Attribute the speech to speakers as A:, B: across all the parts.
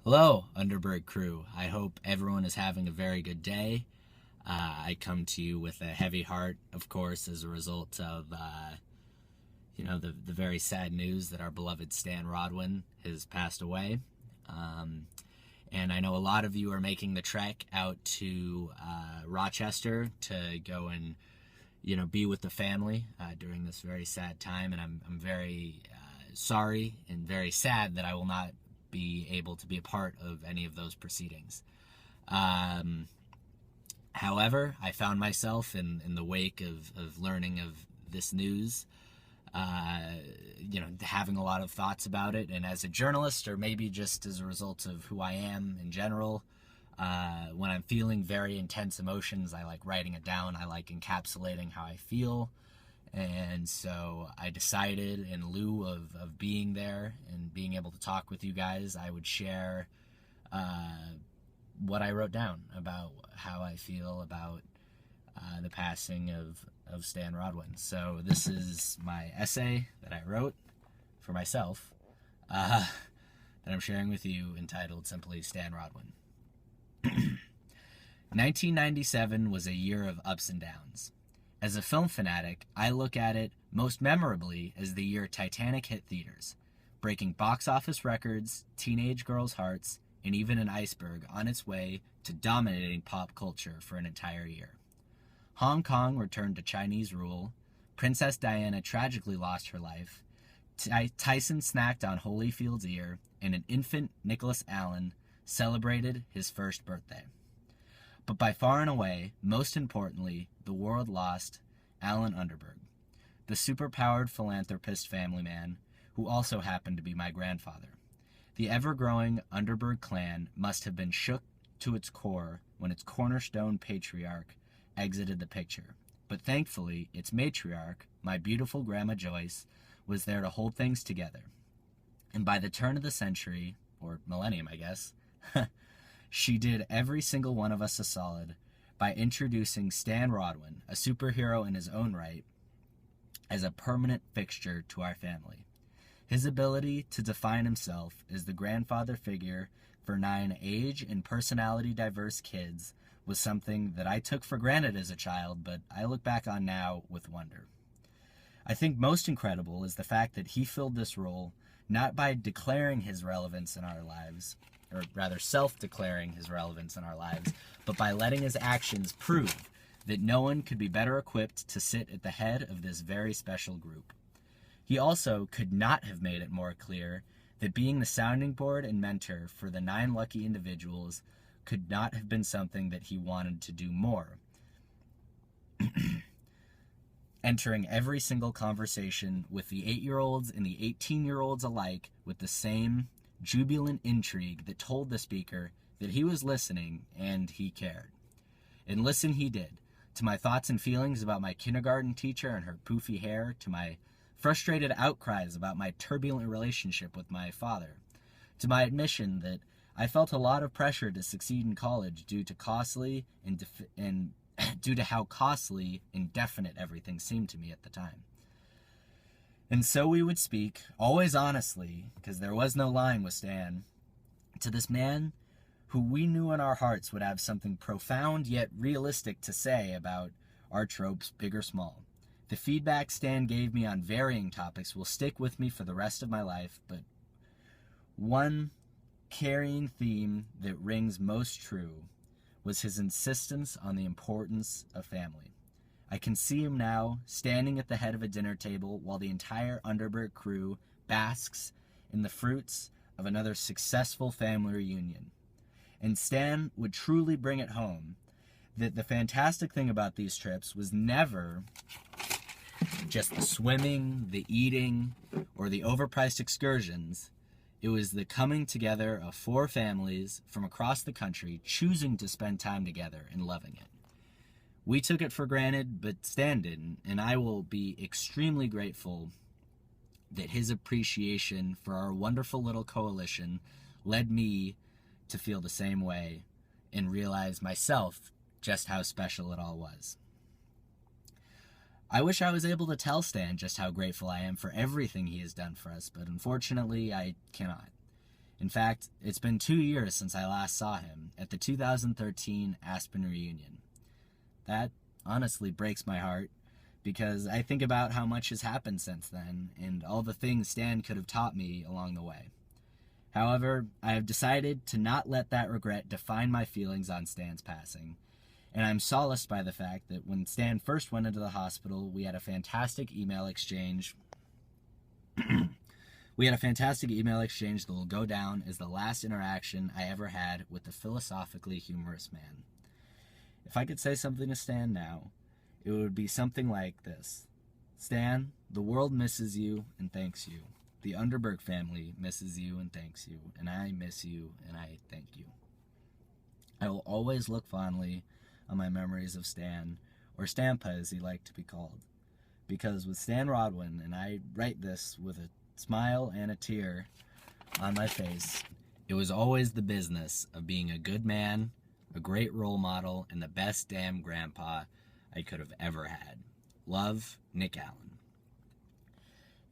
A: Hello, Underberg crew. I hope everyone is having a very good day. I come to you with a heavy heart, of course, as a result of, the very sad news that our beloved Stan Rodwin has passed away. Um, and I know a lot of you are making the trek out to Rochester to go and, be with the family during this very sad time. And I'm very sorry and very sad that I will not be able to be a part of any of those proceedings. Um, However, I found myself in the wake of learning of this news, having a lot of thoughts about it. And as a journalist, or maybe just as a result of who I am in general, when I'm feeling very intense emotions, I like writing it down. I like encapsulating how I feel. And so I decided, in lieu of being there and being able to talk with you guys, I would share what I wrote down about how I feel about the passing of Stan Rodwin. So this is my essay that I wrote for myself that I'm sharing with you, entitled simply Stan Rodwin. 1997 was a year of ups and downs. As a film fanatic, I look at it most memorably as the year Titanic hit theaters, breaking box office records, teenage girls' hearts, and even an iceberg on its way to dominating pop culture for an entire year. Hong Kong returned to Chinese rule, Princess Diana tragically lost her life, Tyson snacked on Holyfield's ear, and an infant Nicholas Allen celebrated his first birthday. But by far and away, most importantly, the world lost Alan Underberg, the superpowered philanthropist family man who also happened to be my grandfather. The ever-growing Underberg clan must have been shook to its core when its cornerstone patriarch exited the picture. But thankfully, its matriarch, my beautiful Grandma Joyce, was there to hold things together. And by the turn of the century, or millennium, I guess, she did every single one of us a solid by introducing Stan Rodwin, a superhero in his own right, as a permanent fixture to our family. His ability to define himself as the grandfather figure for 9 age and personality diverse kids was something that I took for granted as a child, but I look back on now with wonder. I think most incredible is the fact that he filled this role not by declaring his relevance in our lives, or rather self-declaring his relevance in our lives, but by letting his actions prove that no one could be better equipped to sit at the head of this very special group. He also could not have made it more clear that being the sounding board and mentor for the 9 lucky individuals could not have been something that he wanted to do more. Entering every single conversation with the 8-year-olds and the 18-year-olds alike with the same jubilant intrigue that told the speaker that he was listening and he cared. And listen he did, to my thoughts and feelings about my kindergarten teacher and her poofy hair, to my frustrated outcries about my turbulent relationship with my father, to my admission that I felt a lot of pressure to succeed in college due to due to how costly and definite everything seemed to me at the time. And so we would speak, always honestly, because there was no lying with Stan, to this man who we knew in our hearts would have something profound yet realistic to say about our tropes, big or small. The feedback Stan gave me on varying topics will stick with me for the rest of my life, but one carrying theme that rings most true was his insistence on the importance of family. I can see him now, standing at the head of a dinner table while the entire Underberg crew basks in the fruits of another successful family reunion. And Stan would truly bring it home that the fantastic thing about these trips was never just the swimming, the eating, or the overpriced excursions. It was the coming together of 4 families from across the country choosing to spend time together and loving it. We took it for granted, but Stan didn't, and I will be extremely grateful that his appreciation for our wonderful little coalition led me to feel the same way and realize myself just how special it all was. I wish I was able to tell Stan just how grateful I am for everything he has done for us, but unfortunately I cannot. In fact, it's been 2 years since I last saw him at the 2013 Aspen reunion. That honestly breaks my heart, because I think about how much has happened since then, and all the things Stan could have taught me along the way. However, I have decided to not let that regret define my feelings on Stan's passing, and I'm solaced by the fact that when Stan first went into the hospital, we had a fantastic email exchange. That will go down as the last interaction I ever had with the philosophically humorous man. If I could say something to Stan now, it would be something like this. Stan, the world misses you and thanks you. The Underberg family misses you and thanks you. And I miss you and I thank you. I will always look fondly on my memories of Stan, or Stampa as he liked to be called. Because with Stan Rodwin, and I write this with a smile and a tear on my face, it was always the business of being a good man, a great role model, and the best damn grandpa I could have ever had. Love, Nick Allen.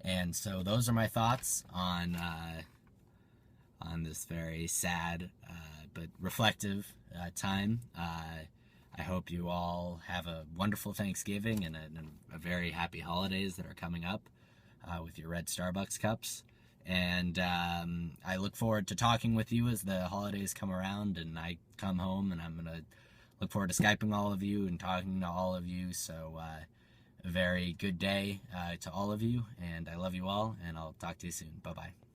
A: And so those are my thoughts on this very sad but reflective time. I hope you all have a wonderful Thanksgiving and a very happy holidays that are coming up with your red Starbucks cups. And I look forward to talking with you as the holidays come around and I come home, and I'm going to look forward to Skyping all of you and talking to all of you. So a very good day to all of you, and I love you all, and I'll talk to you soon. Bye-bye.